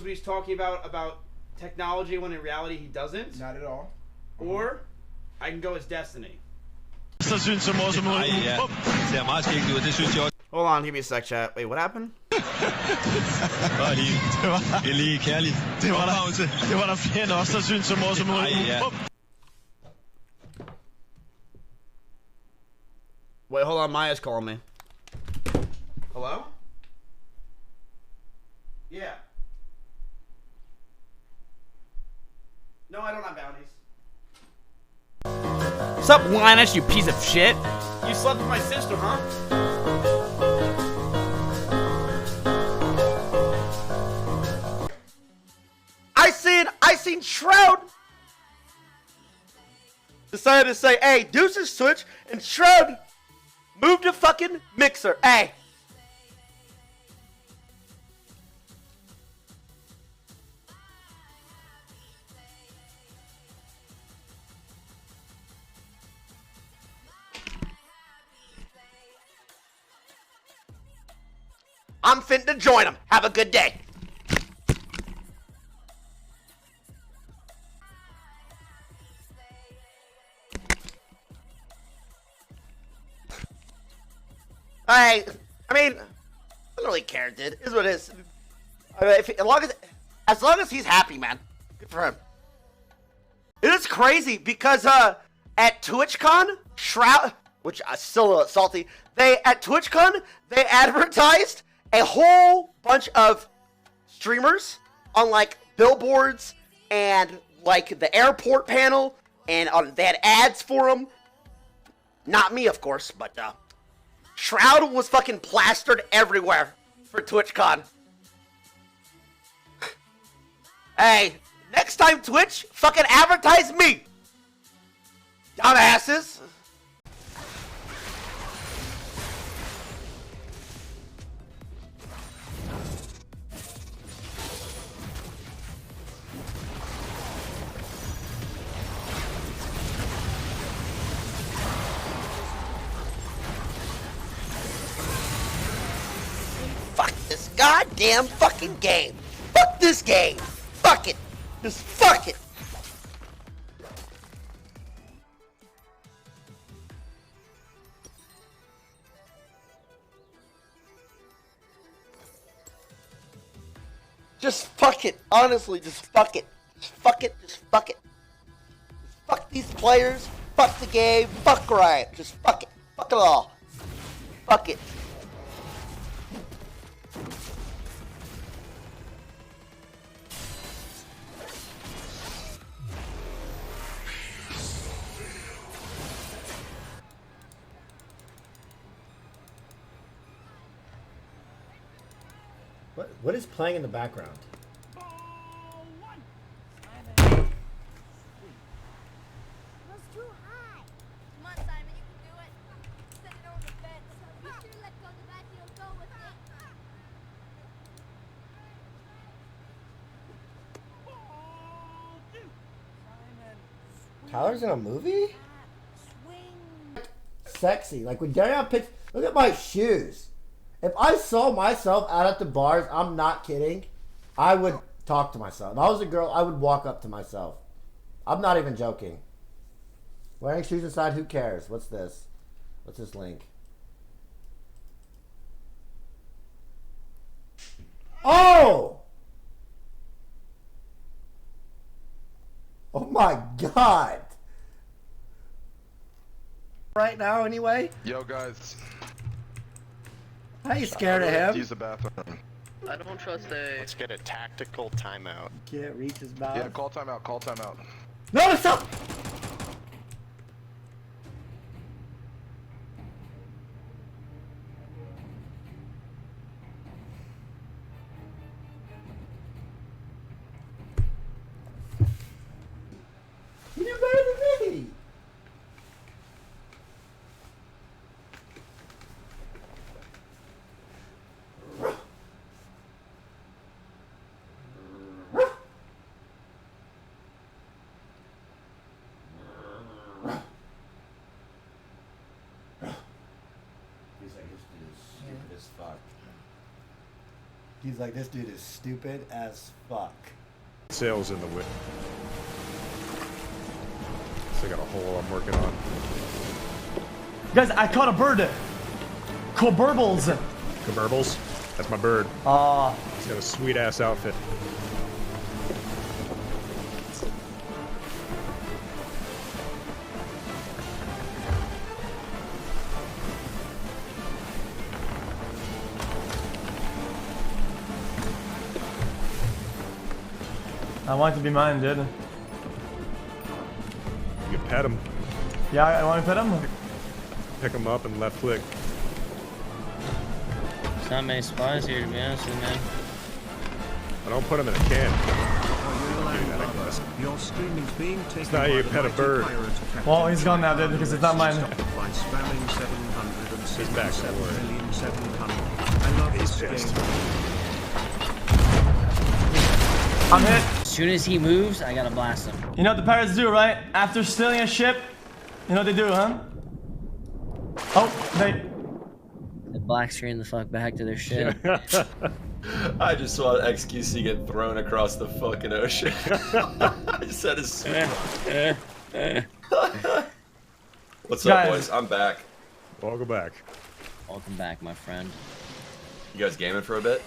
knows what he's talking about technology when in reality he doesn't. Not at all. Or I can go as Destiny. Hold on, give me a sec, chat. Wait, what happened? Det var der flere end os, der synes så morsomt ud. Wait, hold on, Maya's calling me. Hello? Yeah. No, I don't have bounties. What's up, Linus, you piece of shit? You slept with my sister, huh? I seen Shroud decided to say, hey, deuces switch, and Shroud moved to fucking Mixer. Hey. I'm finna join him. Have a good day. I mean, I don't really care, dude. It is what it is. I mean, as long as he's happy, man. Good for him. It is crazy because at TwitchCon, Shroud, which is still salty, at TwitchCon they advertised a whole bunch of streamers on like billboards and like the airport panel, and they had ads for them. Not me, of course, but Shroud was fucking plastered everywhere for TwitchCon. Hey, next time Twitch, fucking advertise me! Dumbasses! Fuck this goddamn fucking game. Fuck this game. Fuck it. Just fuck it. Just fuck it. Honestly, just fuck it. Just fuck it. Just fuck it. Just fuck these players. Fuck the game. Fuck Riot. Just fuck it. Fuck it all. Fuck it. What is playing in the background? Tyler's in a movie? Sexy. Like when Gary picks. Look at my shoes. If I saw myself out at the bars, I'm not kidding, I would talk to myself. If I was a girl, I would walk up to myself. I'm not even joking. Wearing shoes inside, who cares? What's this? What's this link? Oh! Oh my god! Right now, anyway? Yo, guys. How you scared of him? Use the bathroom. I don't trust a... Let's get a tactical timeout. Can't reach his mouth. Yeah, call timeout, call timeout. No, it's up! You do better than me! He's like, this dude is stupid as fuck. Sails in the wind. Still got a hole I'm working on. Guys, I caught a bird. Coburbles. Coburbles? That's my bird. He's got a sweet ass outfit. I want it to be mine, dude. You can pet him. Yeah, I want to pet him. Pick him up and left click. There's not many spies here, to be honest with you, man. I don't put him in a can. Your streaming's being taken. It's not how you pet a bird. Well, he's gone now, dude, because it's not mine. By spamming He's back, don't worry. 700,700. I love this game. I'm hit. As soon as he moves, I gotta blast him. You know what the pirates do, right? After stealing a ship, you know what they do, huh? Oh, they... They black screen the fuck back to their ship. I just saw xQc get thrown across the fucking ocean. I just had his What's up, boys? I'm back. Welcome back. Welcome back, my friend. You guys gaming for a bit?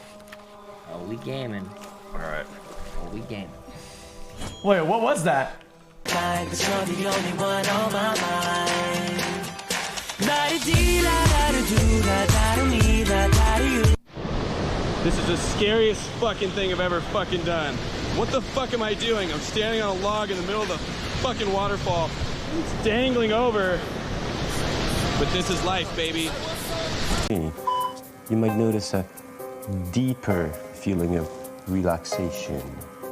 Oh, we gaming. Alright. Oh, we gaming. Wait, what was that? This is the scariest fucking thing I've ever fucking done. What the fuck am I doing? I'm standing on a log in the middle of the fucking waterfall. It's dangling over. But this is life, baby. You might notice a deeper feeling of relaxation.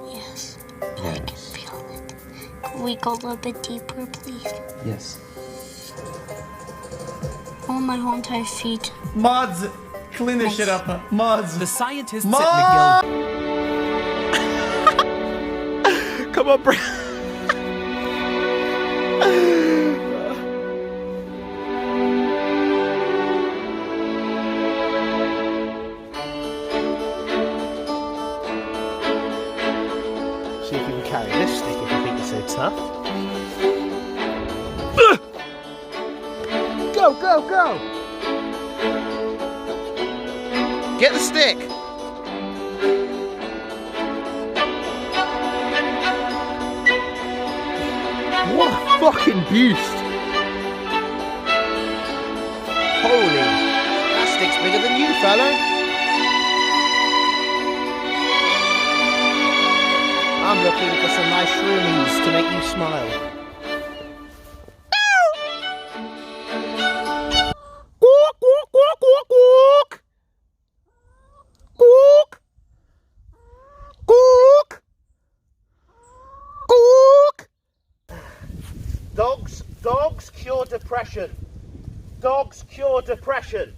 Yes, I can feel it. Can we go a little bit deeper, please? Yes. I want my whole entire feet. Mods, clean this shit up. Mods. The scientists Mods! at McGill. Come on, bro. See if you can carry this stick if you think it's so tough. Go, go, go! Get the stick! What a fucking beast! Holy, that stick's bigger than you, fella. I'm looking for some nice shroomies to make you smile. Quack, quack, quack, quack, quack. Quack. Quack. Quack. Dogs cure depression. Dogs cure depression.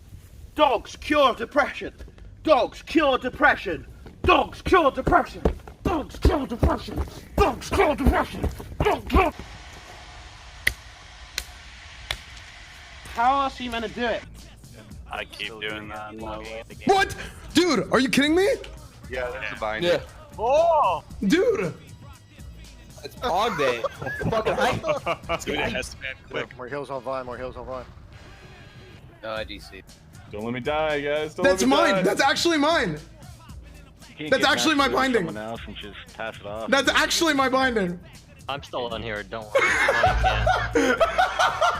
Dogs cure depression. Dogs cure depression. Dogs cure depression. Dogs cure depression. Dogs cure depression. Dogs cure. How else are you meant to do it? I keep doing that. What? Dude, are you kidding me? Yeah, that's a binder. Yeah. Oh! Dude! It's Pog Day. Fucking hype. Dude, it has to be quick. More heals on Vine, more heals on Vine. No, IDC. Don't let me die, guys. Don't That's let me mine! die. That's actually mine! That's actually my binding! Else and just pass it off. That's actually my binding! I'm still in here, don't worry. Yeah,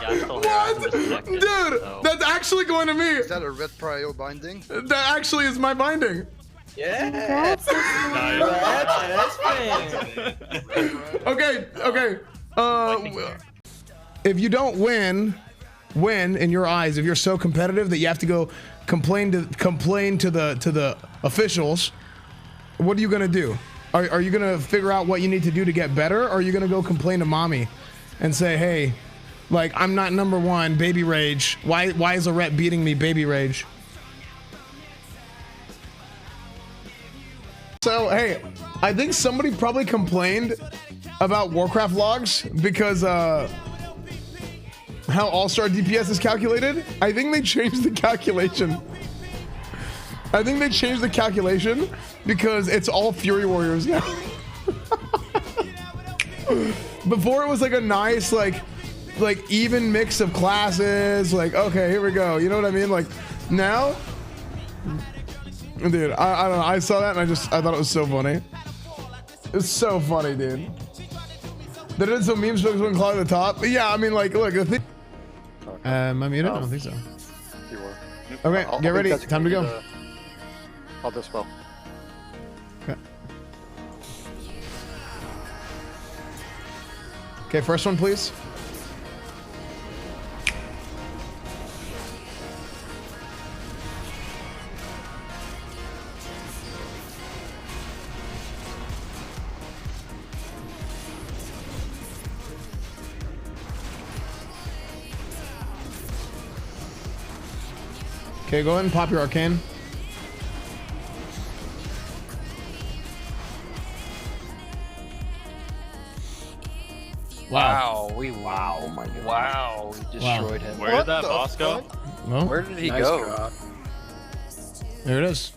I'm still here. I'm disconnected, Dude! so. That's actually going to me! Is that a red prio binding? That actually is my binding! Yeah. Okay, okay. If you don't win in your eyes, if you're so competitive that you have to go complain to the officials, what are you gonna do? Are you gonna figure out what you need to do to get better, or are you gonna go complain to mommy and say, hey, like, I'm not number one, baby rage. Why is a rep beating me, baby rage? So, hey, I think somebody probably complained about Warcraft logs because how All-Star DPS is calculated. I think they changed the calculation. I think they changed the calculation because it's all Fury Warriors now. Before it was like a nice like even mix of classes. Like, okay, here we go. You know what I mean? Like now, dude, I don't know. I saw that and I thought it was so funny. It's so funny, dude. They did some memes when Claw at the top. Yeah, I mean, like, look, the thing. Am I muted? I don't think so. You were. Okay, get ready. Time to go. I'll dispel. Okay. Okay, first one, please. Okay, go ahead and pop your arcane. Wow, we wow. Oh my God. Wow, we destroyed him. Where did that boss go? Well, Where did he nice go? Draw. There it is.